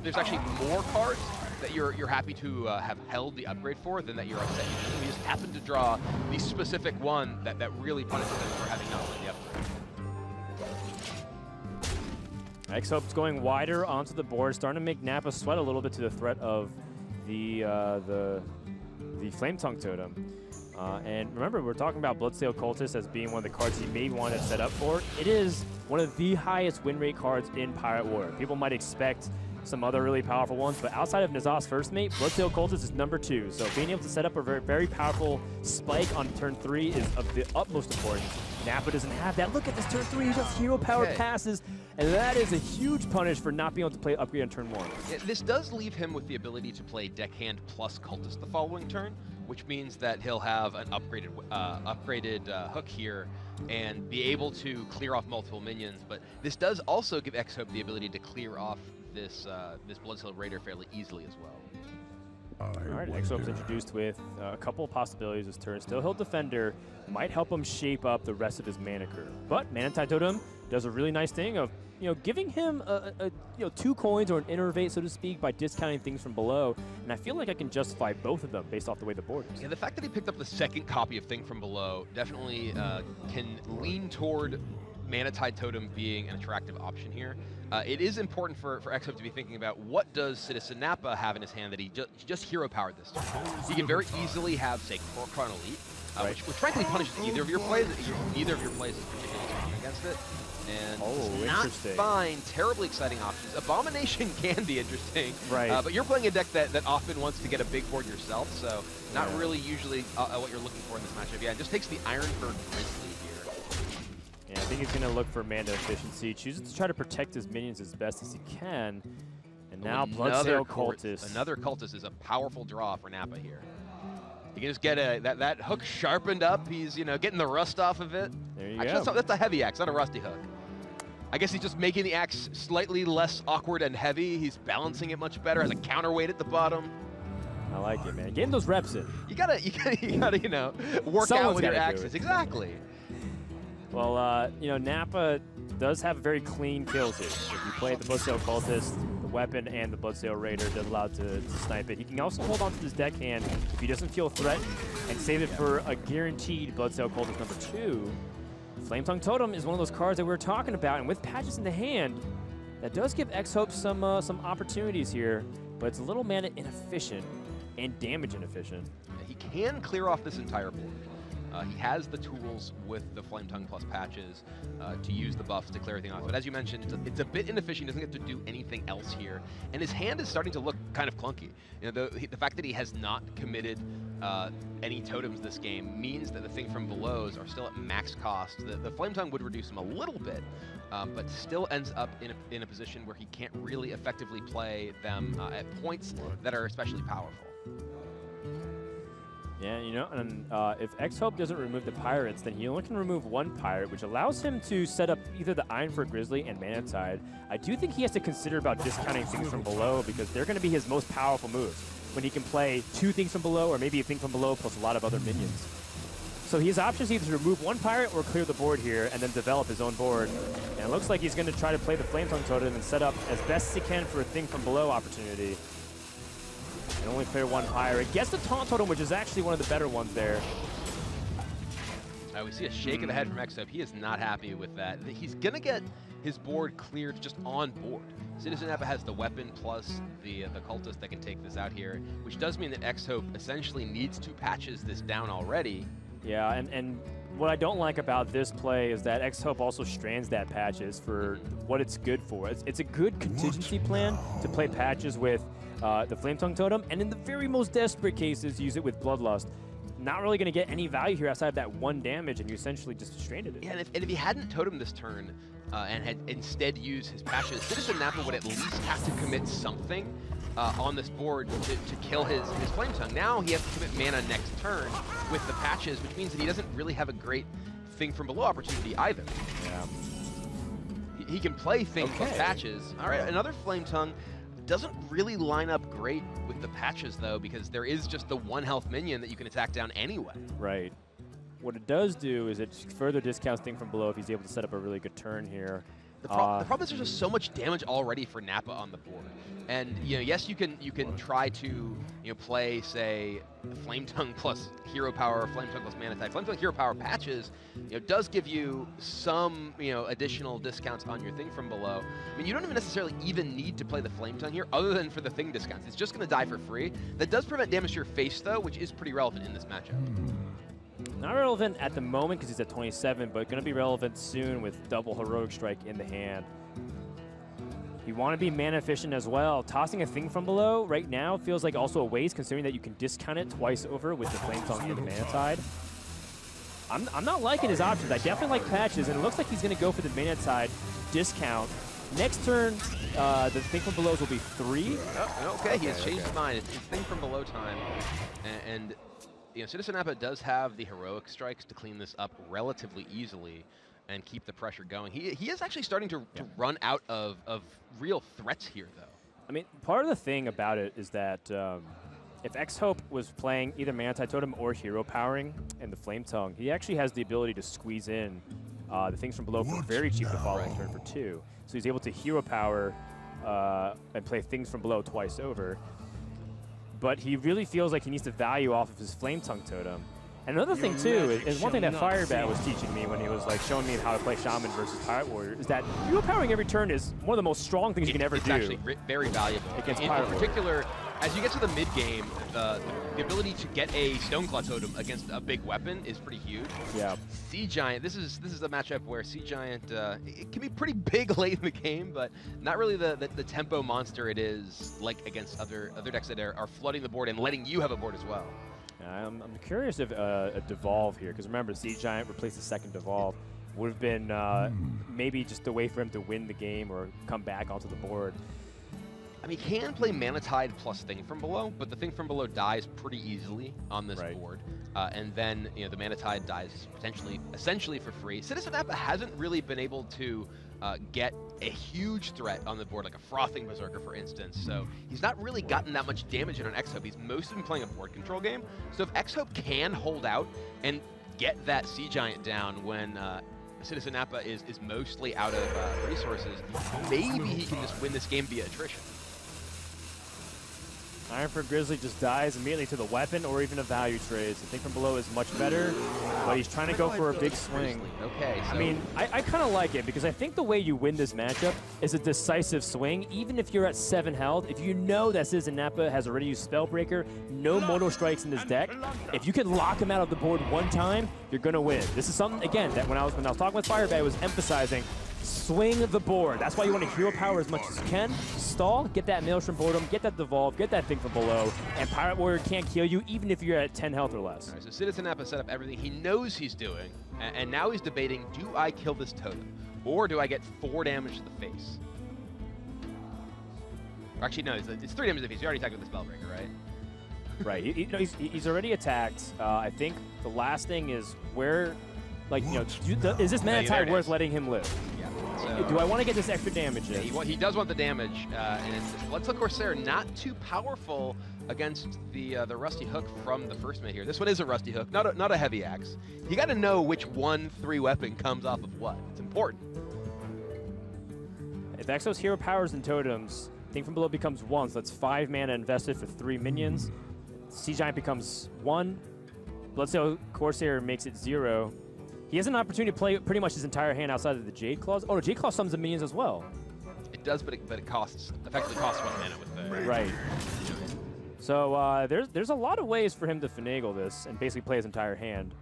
there's actually more cards that you're happy to have held the upgrade for than that you're upset you didn't. You just happen to draw the specific one that really punishes him for having not played the upgrade. XHope's going wider onto the board, starting to make Nappa sweat a little bit to the threat of the Flame Tongue Totem. And remember, we're talking about Bloodsail Cultist as being one of the cards you may want to set up for. It is one of the highest win rate cards in Pirate Warrior. People might expect some other really powerful ones, but outside of N'Zoth's first mate, Bloodsail Cultist is number 2. So being able to set up a very, very powerful spike on turn 3 is of the utmost importance. Nappa doesn't have that. Look at this turn 3, he just hero powered passes, and that is a huge punish for not being able to play upgrade on turn 1. Yeah, this does leave him with the ability to play Deckhand plus Cultist the following turn, which means that he'll have an upgraded hook here and be able to clear off multiple minions. But this does also give XHope the ability to clear off this Bloodsail Raider fairly easily as well. All right, XHope's introduced with a couple of possibilities this turn. Still, he'll Defender might help him shape up the rest of his mana curve. But Mana-Tide Totem does a really nice thing of giving him 2 coins or an innervate, so to speak, by discounting things from below. And I feel like I can justify both of them based off the way the board is. Yeah, the fact that he picked up the second copy of Thing from Below definitely can lean toward Mana-Tide Totem being an attractive option here. It is important for XHope to be thinking about what does CitizenNappa have in his hand that he just hero powered this turn. He can very easily have, say, Kor'kron Elite, which frankly punishes either of your plays. Neither of your plays is particularly strong against it. And oh, not interesting. find terribly exciting options. Abomination can be interesting, right? But you're playing a deck that often wants to get a big board yourself, so not really usually what you're looking for in this matchup. Yeah, it just takes the Iron for Grizzly here. Yeah, I think he's going to look for mana efficiency, chooses to try to protect his minions as best as he can. And now Bloodsail Cultist. Another Cultist is a powerful draw for Nappa here. You can just get that hook sharpened up. He's, you know, getting the rust off of it. There you Actually, go. That's a heavy axe, not a rusty hook. I guess he's just making the axe slightly less awkward and heavy. He's balancing it much better, has a counterweight at the bottom. I like it, man. Getting those reps in. You gotta, you know, work out with your axes. Exactly. Well, you know, Nappa does have very clean kills here. If you play the Bloodsail Cultist, the weapon, and the Bloodsail Raider, they're allowed to snipe it. He can also hold on to his deckhand if he doesn't feel threatened and save it for a guaranteed Bloodsail Cultist number 2. Flametongue Totem is one of those cards that we were talking about, and with patches in the hand, that does give XHope some opportunities here, but it's a little mana inefficient and damage inefficient. Yeah, he can clear off this entire board. He has the tools with the Flametongue plus patches to use the buffs to clear everything off. But as you mentioned, it's a bit inefficient. He doesn't get to do anything else here. And his hand is starting to look kind of clunky. You know, the fact that he has not committed any totems this game means that the thing from belows are still at max cost. The Flametongue would reduce him a little bit, but still ends up in a position where he can't really effectively play them at points that are especially powerful. Yeah, you know, and if XHope doesn't remove the Pirates, then he only can remove one Pirate, which allows him to set up either the Iron for Grizzly and Mana Tide. I do think he has to consider about discounting things from below because they're going to be his most powerful moves when he can play 2 things from below or maybe a thing from below plus a lot of other minions. So he has options either to remove one Pirate or clear the board here and then develop his own board. And it looks like he's going to try to play the Flametongue Totem and set up as best as he can for a thing from below opportunity. And only clear one Pirate. Gets the Taunt Totem, which is actually one of the better ones there. We see a shake of the head from XHope. He is not happy with that. He's going to get his board cleared just on board. CitizenNappa has the weapon plus the cultist that can take this out here, which does mean that XHope essentially needs to patches this down already. Yeah, and what I don't like about this play is that XHope also strands that patches for what it's good for. It's a good contingency plan to play patches with the Flametongue Totem, and in the very most desperate cases, use it with Bloodlust. Not really going to get any value here outside of that 1 damage, and you essentially just stranded it. Yeah, and if he hadn't totemed this turn and had instead used his patches, CitizenNappa would at least have to commit something on this board to kill his Flametongue. Now he has to commit mana next turn with the patches, which means that he doesn't really have a great thing from below opportunity either. Yeah. He can play things with patches. All right, another Flametongue. Doesn't really line up great with the patches, though, because there is just the 1 health minion that you can attack down anyway. Right. What it does do is it further discounts thing from below if he's able to set up a really good turn here. The problem is there's just so much damage already for Nappa on the board. And, you know, yes, you can try to, you know, play, say, Flametongue plus Hero Power, Flametongue plus Mana Tide. Flametongue Hero Power patches, you know, does give you some, you know, additional discounts on your thing from below. I mean, you don't even necessarily even need to play the Flametongue here other than for the thing discounts. It's just going to die for free. That does prevent damage to your face, though, which is pretty relevant in this matchup. Not relevant at the moment because he's at 27, but going to be relevant soon with double Heroic Strike in the hand. You want to be mana efficient as well. Tossing a thing from below right now feels like also a waste, considering that you can discount it twice over with the Flametongue and the Mana Tide. I'm not liking his options. I definitely like patches, and it looks like he's going to go for the Mana Tide discount. Next turn, the thing from below will be 3. Oh, okay, he has changed his mind. It's thing from below time, and you know, CitizenNappa does have the Heroic Strikes to clean this up relatively easily and keep the pressure going. He is actually starting to run out of real threats here, though. I mean, part of the thing about it is that if XHope was playing either Mana Tide Totem or Hero Powering in the Flametongue, he actually has the ability to squeeze in the things from below for very cheap the following turn for 2. So he's able to Hero Power and play things from below twice over. But he really feels like he needs to value off of his Flametongue Totem. And another thing, too, is one thing that Firebat was teaching me when he was like showing me how to play Shaman versus Pirate Warrior, is that Hero Powering every turn is one of the most strong things you can ever do. It's actually very valuable. Against in Pirate Warrior. particular, As you get to the mid game, the ability to get a Stoneclaw Totem against a big weapon is pretty huge. Yeah. Sea Giant, this is a matchup where Sea Giant it can be pretty big late in the game, but not really the tempo monster it is like against other decks that are flooding the board and letting you have a board as well. I'm curious if a Devolve here, because remember, Sea Giant replaced the second Devolve, would have been maybe just a way for him to win the game or come back onto the board. I mean, he can play Mana Tide plus Thing from Below, but the Thing from Below dies pretty easily on this board. And then, you know, the Mana Tide dies essentially for free. CitizenNappa hasn't really been able to get a huge threat on the board, like a Frothing Berserker, for instance. So he's not really gotten that much damage in on XHope. He's mostly been playing a board control game. So if XHope can hold out and get that Sea Giant down when CitizenNappa is mostly out of resources, maybe he can just win this game via attrition. Ironford Grizzly just dies immediately to the weapon or even a value trade. So I think from below is much better, but he's trying to go for a big swing. Okay, so I mean, I kind of like it because I think the way you win this matchup is a decisive swing. Even if you're at 7 health, if you know that CitizenNappa has already used Spellbreaker, no Mortal Strikes in his deck, if you can lock him out of the board one time, you're going to win. This is something, again, that when I was talking with Firebag, I was emphasizing. Swing the board. That's why you want to hero power as much as you can. Stall, get that Maelstrom Boredom, get that Devolve, get that thing from below, and Pirate Warrior can't kill you even if you're at 10 health or less. All right, so CitizenNappa set up everything he knows he's doing, and now he's debating, do I kill this totem, or do I get 4 damage to the face? Actually, no, it's 3 damage to the face. You already attacked with the Spellbreaker, right? Right. He's already attacked. I think the last thing is where, like, you know, is this Mana Tide worth letting him live? Yeah. So, do I want to get this extra damage in? He does want the damage, and Bloodsuck Corsair not too powerful against the Rusty Hook from the first mid here. This one is a Rusty Hook, not a heavy axe. You got to know which 1/3 weapon comes off of what. It's important. If Exo's hero powers and totems, Thing from Below becomes 1, so that's 5 mana invested for 3 minions. Sea Giant becomes 1. Bloodsuck Corsair makes it 0. He has an opportunity to play pretty much his entire hand outside of the Jade Claws. Oh, no, Jade Claw summons the minions as well. It does, but it effectively costs 1 mana with the... Right. So there's a lot of ways for him to finagle this and basically play his entire hand.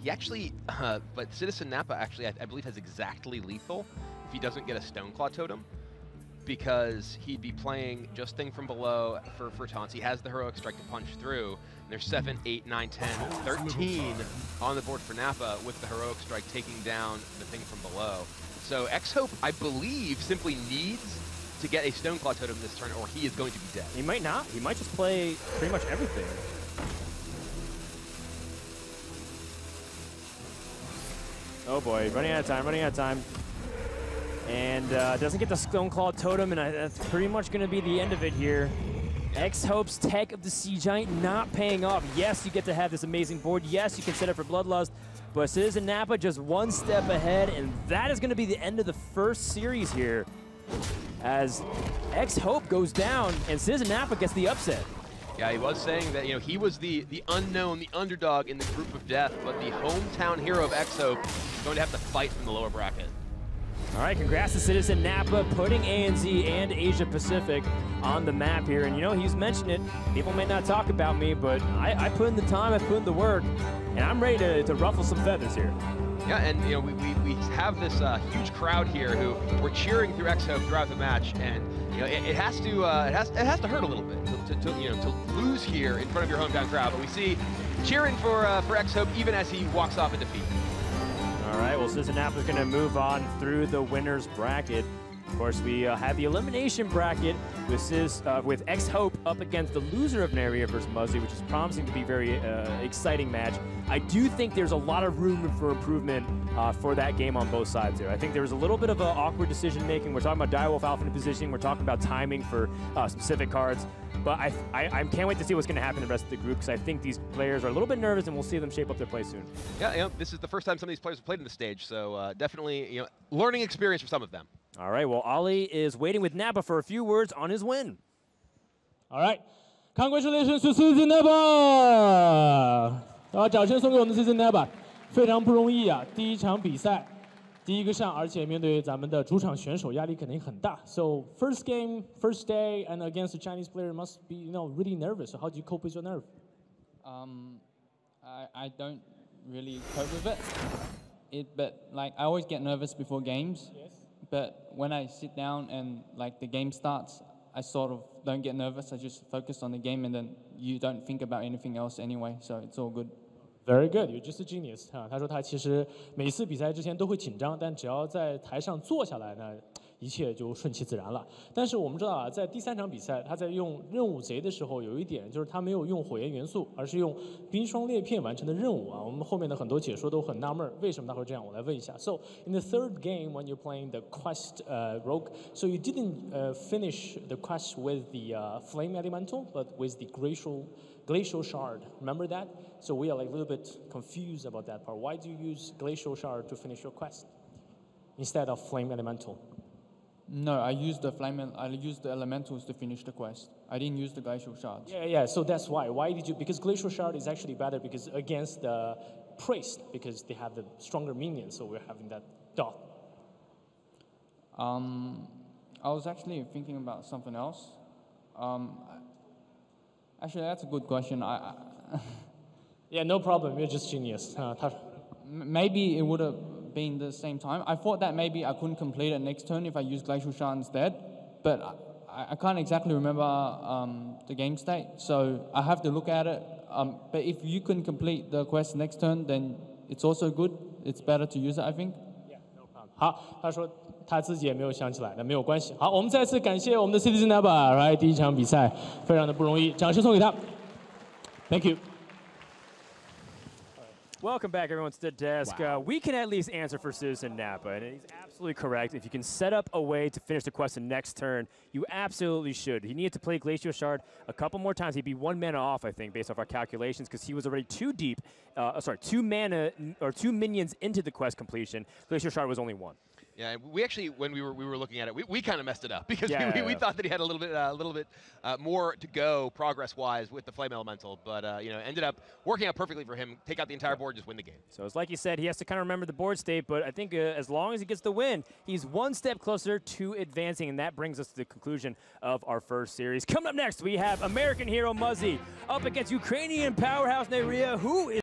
He actually, but CitizenNappa actually, I believe, has exactly lethal if he doesn't get a Stoneclaw Totem, because he'd be playing just Thing from Below for taunts. He has the Heroic Strike to punch through. There's 7, 8, 9, 10, 13 on the board for Nappa with the Heroic Strike taking down the Thing from Below. So XHope, I believe, simply needs to get a Stoneclaw Totem this turn or he is going to be dead. He might not. He might just play pretty much everything. Oh boy, running out of time. And doesn't get the Stoneclaw Totem, and that's pretty much going to be the end of it here. XHope's tech of the Sea Giant not paying off. Yes, you get to have this amazing board. Yes, you can set up for Bloodlust, but CitizenNappa just 1 step ahead, and that is going to be the end of the first series here as XHope goes down and CitizenNappa gets the upset. Yeah, he was saying that, you know, he was the unknown, the underdog in the group of death, but the hometown hero of XHope is going to have to fight from the lower bracket. All right, congrats to CitizenNappa putting ANZ and Asia Pacific on the map here. And you know, he's mentioned it. People may not talk about me, but I put in the time, I put in the work, and I'm ready to ruffle some feathers here. Yeah, and you know, we have this huge crowd here who were cheering through XHope throughout the match, and you know, it has to hurt a little bit to lose here in front of your hometown crowd. But we see cheering for XHope even as he walks off in defeat. All right, well, CitizenNappa is going to move on through the winner's bracket. Of course, we have the elimination bracket with XHope up against the loser of Naria versus Muzzy, which is promising to be a very exciting match. I do think there's a lot of room for improvement for that game on both sides here. I think there was a little bit of awkward decision-making. We're talking about Direwolf Alpha in positioning. We're talking about timing for specific cards. But I can't wait to see what's going to happen in the rest of the group because I think these players are a little bit nervous, and we'll see them shape up their play soon. Yeah, you know, this is the first time some of these players have played on the stage, so definitely, you know, learning experience for some of them. All right, well, Ali is waiting with Nappa for a few words on his win. All right, congratulations to CitizenNappa！ 掌声送给我们的 CitizenNappa， 非常不容易啊！第一场比赛第一个上，而且面对咱们的主场选手，压力肯定很大。So first game, first day, and against a Chinese player must be, really nervous. So how do you cope with your nerve? I don't really cope with it. But like I always get nervous before games. Yes. But when I sit down and like the game starts, I sort of don't get nervous. I just focus on the game, and then you don't think about anything else anyway. So it's all good. Very good, you're just a genius 啊！他说他其实每次比赛之前都会紧张，但只要在台上坐下来呢，一切就顺其自然了。但是我们知道啊，在第3场比赛，他在用任务贼的时候，有一点就是他没有用火焰元素，而是用冰霜裂片完成的任务啊。我们后面的很多解说都很纳闷，为什么他会这样？我来问一下。So in the 3rd game, when you're playing the quest rogue, so you didn't finish the quest with the flame elemental, but with the glacial shard. Remember that? So we are like a little bit confused about that part. Why do you use glacial shard to finish your quest instead of flame elemental? No, I used the elementals to finish the quest. I didn't use the glacial shards. Yeah. So that's why. Why did you? Because glacial shard is actually better because against the priest because they have the stronger minions. So we're having that dot. I was actually thinking about something else. Actually, that's a good question. Yeah, no problem. You're just genius. Maybe it would have been the same time. I thought that maybe I couldn't complete it next turn if I used Glacial Shard instead, but I can't exactly remember the game state, so I have to look at it. But if you can complete the quest next turn, then it's also good. It's better to use it, I think. Yeah, no problem. 好，他说他自己也没有想起来，那没有关系。好，我们再次感谢我们的 CitizenNappa 来第一场比赛，非常的不容易，掌声送给他。Thank you. Welcome back, everyone, to the desk. Wow. We can at least answer for CitizenNappa, and he's absolutely correct. If you can set up a way to finish the quest the next turn, you absolutely should. He needed to play Glacial Shard a couple more times. He'd be 1 mana off, I think, based off our calculations, because he was already 2 minions into the quest completion. Glacial Shard was only 1. Yeah, we actually, when we were looking at it, we kind of messed it up because we thought that he had a little bit more to go progress-wise with the Flame Elemental, but ended up working out perfectly for him. Take out the entire board, just win the game. So it's like you said, he has to kind of remember the board state, but I think as long as he gets the win, he's 1 step closer to advancing, and that brings us to the conclusion of our first series. Coming up next, we have American hero Muzzy up against Ukrainian powerhouse Neria, who is